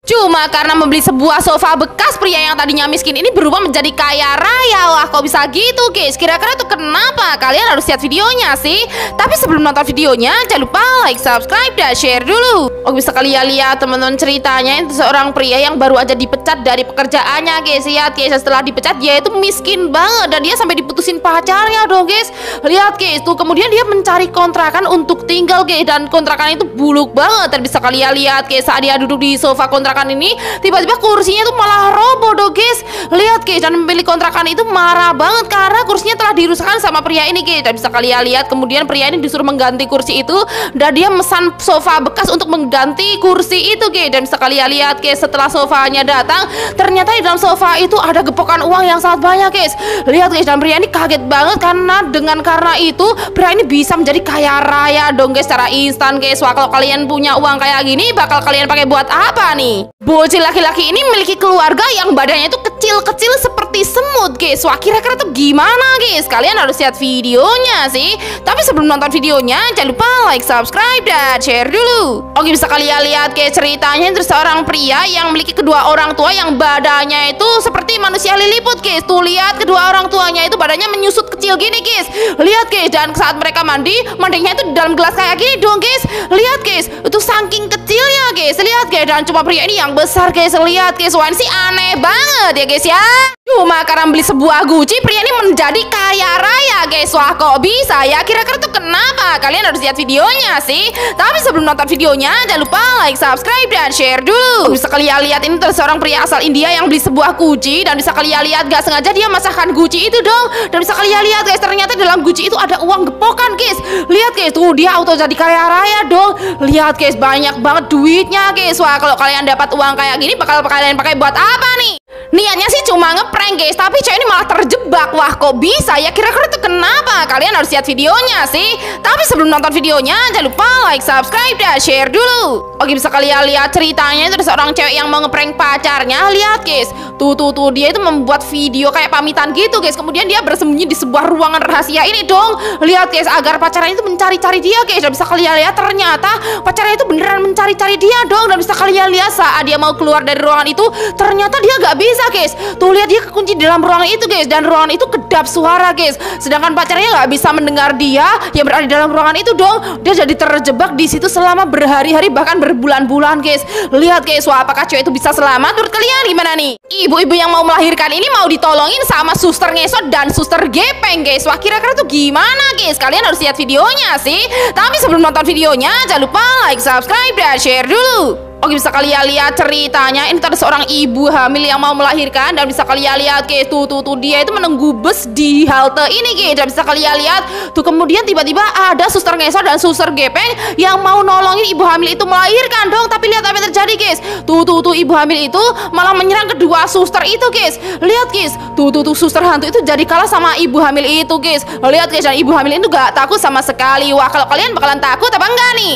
Cuma karena membeli sebuah sofa bekas, pria yang tadinya miskin ini berubah menjadi kaya raya. Wah, kok bisa gitu guys? Kira-kira tuh kenapa? Kalian harus lihat videonya sih. Tapi sebelum nonton videonya, jangan lupa like, subscribe, dan share dulu. Oh, bisa kalian lihat teman-teman, ceritanya itu seorang pria yang baru aja dipecat dari pekerjaannya guys. Lihat guys, setelah dipecat dia itu miskin banget dan dia sampai diputusin pacarnya dong guys. Lihat guys, tuh kemudian dia mencari kontrakan untuk tinggal guys, dan kontrakan itu buluk banget. Dan bisa kalian lihat guys, saat dia duduk di sofa kontrakan ini, tiba-tiba kursinya tuh malah roboh dong guys. Lihat guys, dan pemilik kontrakan itu marah banget karena kursinya telah dirusakkan sama pria ini guys. Dan bisa kalian lihat kemudian pria ini disuruh mengganti kursi itu, dan dia mesan sofa bekas untuk mengganti kursi itu guys. Dan bisa kalian lihat guys, setelah sofanya datang, ternyata di dalam sofa itu ada gepokan uang yang sangat banyak guys. Lihat guys, dan pria ini kaget banget karena itu pria ini bisa menjadi kaya raya dong guys secara instan guys. Wah, kalau kalian punya uang kayak gini, bakal kalian pakai buat apa nih? Bocil laki-laki ini memiliki keluarga yang badannya itu kecil-kecil seperti semut guys. Wah, kira-kira tuh gimana guys? Kalian harus lihat videonya sih. Tapi sebelum nonton videonya, jangan lupa like, subscribe, dan share dulu. Oke, bisa kalian lihat guys, ceritanya itu seorang pria yang memiliki kedua orang tua yang badannya itu seperti manusia liliput guys. Tuh lihat, kedua orang tuanya itu badannya menyusut kecil gini guys. Lihat guys, dan saat mereka mandinya itu di dalam gelas kayak gini dong guys. Lihat guys, itu saking kecilnya guys. Lihat guys, dan cuma pria ini yang besar guys. Lihat guys, wah ini sih aneh banget ya guys ya. Cuma karena beli sebuah Gucci, pria ini menjadi kaya raya guys. Wah, kok bisa ya? Kira-kira tuh kenapa? Kalian harus lihat videonya sih. Tapi sebelum nonton videonya, jangan lupa like, subscribe, dan share dulu. Bisa kalian lihat, ini seorang pria asal India yang beli sebuah Gucci. Dan bisa kalian lihat, gak sengaja dia masakkan Gucci itu dong. Dan bisa kalian lihat guys, ternyata dalam Gucci itu ada uang gepokan guys. Lihat guys, tuh dia auto jadi kaya raya dong. Lihat guys, banyak banget duitnya guys. Wah, kalau kalian dapat uang kayak gini, bakal kalian pakai buat apa nih? Niatnya sih cuma ngeprank guys, tapi cewek ini malah terjebak. Wah, kok bisa ya? Kira-kira itu kenapa? Kalian harus lihat videonya sih. Tapi sebelum nonton videonya, jangan lupa like, subscribe, dan share dulu. Oke, bisa kalian lihat ceritanya itu ada seorang cewek yang mau ngeprank pacarnya. Lihat guys, tuh dia itu membuat video kayak pamitan gitu guys. Kemudian dia bersembunyi di sebuah ruangan rahasia ini dong. Lihat guys, agar pacarnya itu mencari-cari dia guys. Dan bisa kalian lihat, ternyata pacarnya itu beneran mencari-cari dia dong. Dan bisa kalian lihat saat dia mau keluar dari ruangan itu, ternyata dia gak bisa guys. Tuh lihat, dia kekunci di dalam ruangan itu guys, dan ruangan itu kedap suara guys. Sedangkan pacarnya nggak bisa mendengar dia yang berada di dalam ruangan itu dong. Dia jadi terjebak di situ selama berhari-hari bahkan berbulan-bulan guys. Lihat guys, wah apakah cewek itu bisa selamat? Menurut kalian gimana nih? Ibu-ibu yang mau melahirkan ini mau ditolongin sama suster ngesot dan suster gepeng guys. Wah, kira-kira tuh gimana guys? Kalian harus lihat videonya sih. Tapi sebelum nonton videonya, jangan lupa like, subscribe, dan share dulu. Oke, bisa kalian lihat ceritanya, ini ada seorang ibu hamil yang mau melahirkan. Dan bisa kalian lihat guys, tuh dia itu menunggu bus di halte ini guys. Dan bisa kalian lihat, tuh kemudian tiba-tiba ada suster ngesot dan suster gepeng yang mau nolongin ibu hamil itu melahirkan dong. Tapi lihat apa yang terjadi guys. Tuh ibu hamil itu malah menyerang kedua suster itu guys. Lihat guys, tuh suster hantu itu jadi kalah sama ibu hamil itu guys. Lihat guys, dan ibu hamil itu gak takut sama sekali. Wah, kalau kalian bakalan takut apa enggak nih?